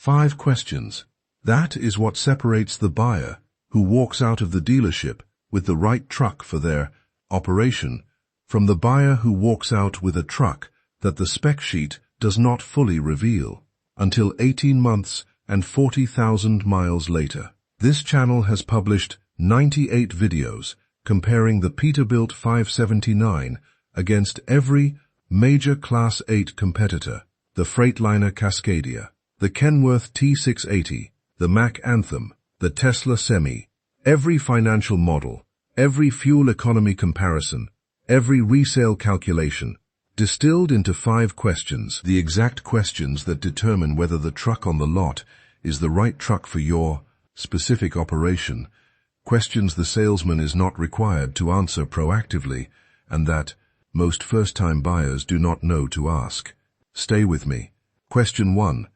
5 questions. That is what separates the buyer who walks out of the dealership with the right truck for their operation from the buyer who walks out with a truck that the spec sheet does not fully reveal until 18 months and 40,000 miles later. This channel has published 98 videos comparing the Peterbilt 579 against every major Class 8 competitor, the Freightliner Cascadia, the Kenworth T680, the Mack Anthem, the Tesla Semi, every financial model, every fuel economy comparison, every resale calculation, distilled into 5 questions, the exact questions that determine whether the truck on the lot is the right truck for your specific operation, questions the salesman is not required to answer proactively, and that most first-time buyers do not know to ask. Stay with me. Question 1.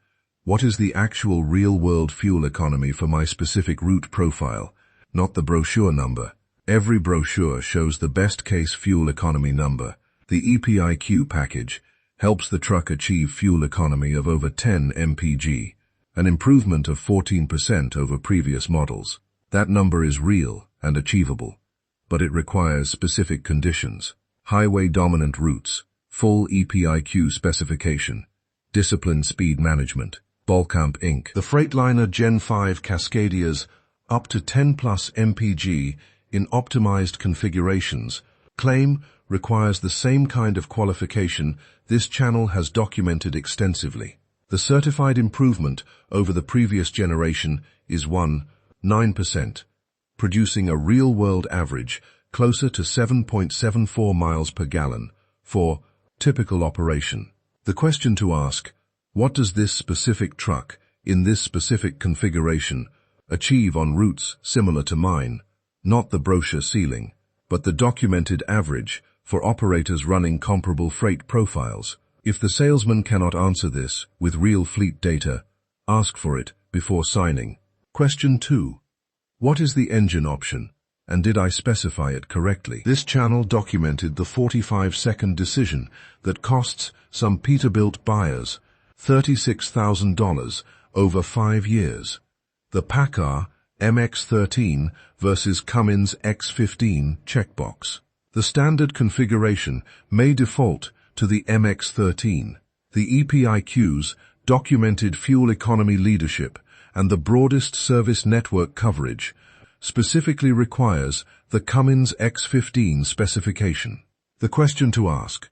What is the actual real-world fuel economy for my specific route profile, not the brochure number? Every brochure shows the best-case fuel economy number. The EPIQ package helps the truck achieve fuel economy of over 10 mpg, an improvement of 14% over previous models. That number is real and achievable, but it requires specific conditions. Highway-dominant routes, full EPIQ specification, disciplined speed management, Balkamp Inc. The Freightliner Gen 5 Cascadia's up to 10 plus mpg in optimized configurations claim requires the same kind of qualification this channel has documented extensively. The certified improvement over the previous generation is 9%, producing a real-world average closer to 7.74 miles per gallon for typical operation. The question to ask, what does this specific truck in this specific configuration achieve on routes similar to mine? Not the brochure ceiling, but the documented average for operators running comparable freight profiles. If the salesman cannot answer this with real fleet data, ask for it before signing. Question 2. What is the engine option, and did I specify it correctly? This channel documented the 45-second decision that costs some Peterbilt buyers $36,000 over 5 years. The PACCAR MX-13 versus Cummins X15 checkbox. The standard configuration may default to the MX-13. The EPIQ's documented fuel economy leadership and the broadest service network coverage specifically requires the Cummins X15 specification. The question to ask,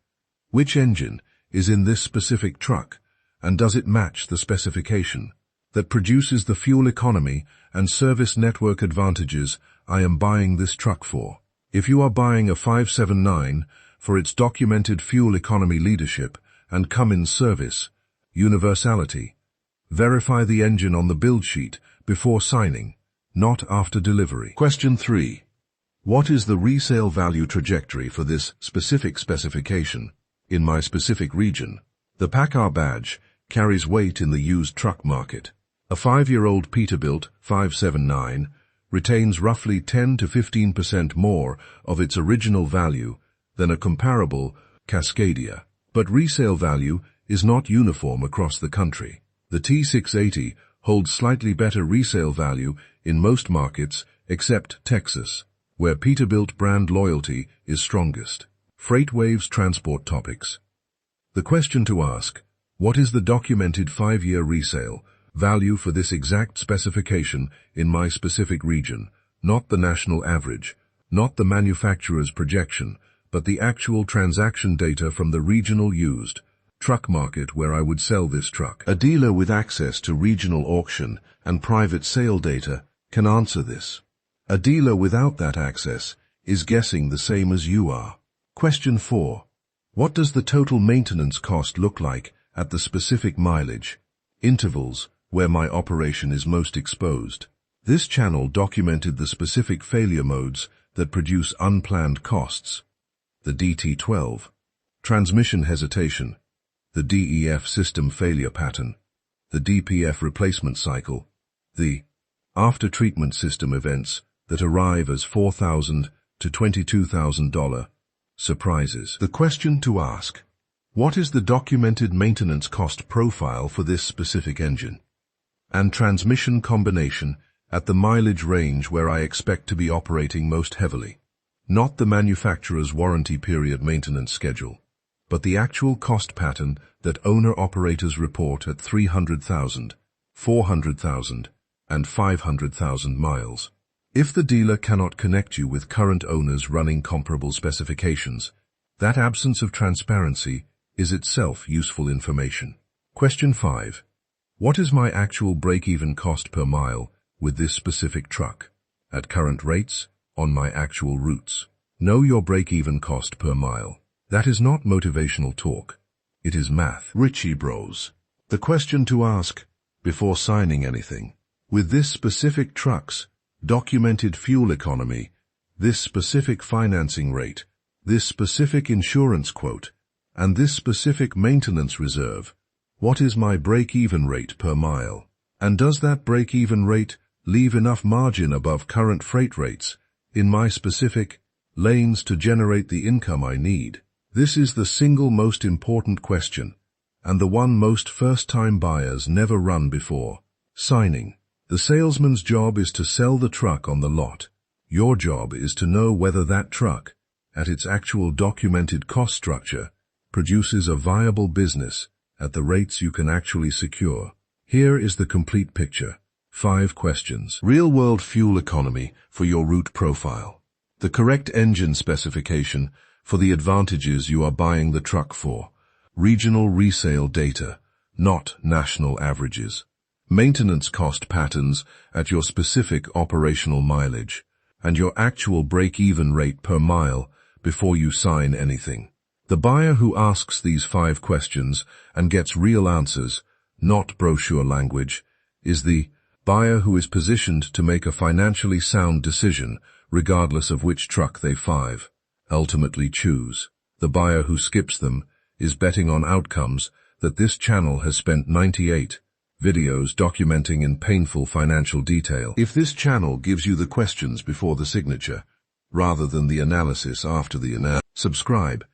which engine is in this specific truck, and does it match the specification that produces the fuel economy and service network advantages I am buying this truck for? If you are buying a 579 for its documented fuel economy leadership and Cummins service universality, verify the engine on the build sheet before signing, not after delivery. Question 3. What is the resale value trajectory for this specific specification in my specific region? The PACCAR badge carries weight in the used truck market. A 5-year-old Peterbilt 579 retains roughly 10 to 15% more of its original value than a comparable Cascadia. But resale value is not uniform across the country. The T680 holds slightly better resale value in most markets except Texas, where Peterbilt brand loyalty is strongest. FreightWaves transport topics. The question to ask, what is the documented 5-year resale value for this exact specification in my specific region? Not the national average, not the manufacturer's projection, but the actual transaction data from the regional used truck market where I would sell this truck. A dealer with access to regional auction and private sale data can answer this. A dealer without that access is guessing the same as you are. Question 4. What does the total maintenance cost look like at the specific mileage intervals where my operation is most exposed? This channel documented the specific failure modes that produce unplanned costs. The DT12, transmission hesitation, the DEF system failure pattern, the DPF replacement cycle, the after-treatment system events that arrive as $4,000 to $22,000 surprises. The question to ask, what is the documented maintenance cost profile for this specific engine? and transmission combination at the mileage range where I expect to be operating most heavily. Not the manufacturer's warranty period maintenance schedule, but the actual cost pattern that owner-operators report at 300,000, 400,000, and 500,000 miles. If the dealer cannot connect you with current owners running comparable specifications, that absence of transparency is itself useful information. Question 5. What is my actual break-even cost per mile with this specific truck? At current rates, on my actual routes. Know your break-even cost per mile. That is not motivational talk. It is math. Richie Bros. The question to ask before signing anything. With this specific truck's documented fuel economy, this specific financing rate, this specific insurance quote, and this specific maintenance reserve, what is my break-even rate per mile? And does that break-even rate leave enough margin above current freight rates in my specific lanes to generate the income I need? This is the single most important question, and the one most first-time buyers never run before signing. The salesman's job is to sell the truck on the lot. Your job is to know whether that truck, at its actual documented cost structure, produces a viable business at the rates you can actually secure. Here is the complete picture. 5 questions. Real-world fuel economy for your route profile. The correct engine specification for the advantages you are buying the truck for. Regional resale data, not national averages. Maintenance cost patterns at your specific operational mileage, and your actual break-even rate per mile before you sign anything. The buyer who asks these 5 questions and gets real answers, not brochure language, is the buyer who is positioned to make a financially sound decision regardless of which truck they ultimately choose. The buyer who skips them is betting on outcomes that this channel has spent 98 videos documenting in painful financial detail. If this channel gives you the questions before the signature, rather than the analysis after the subscribe.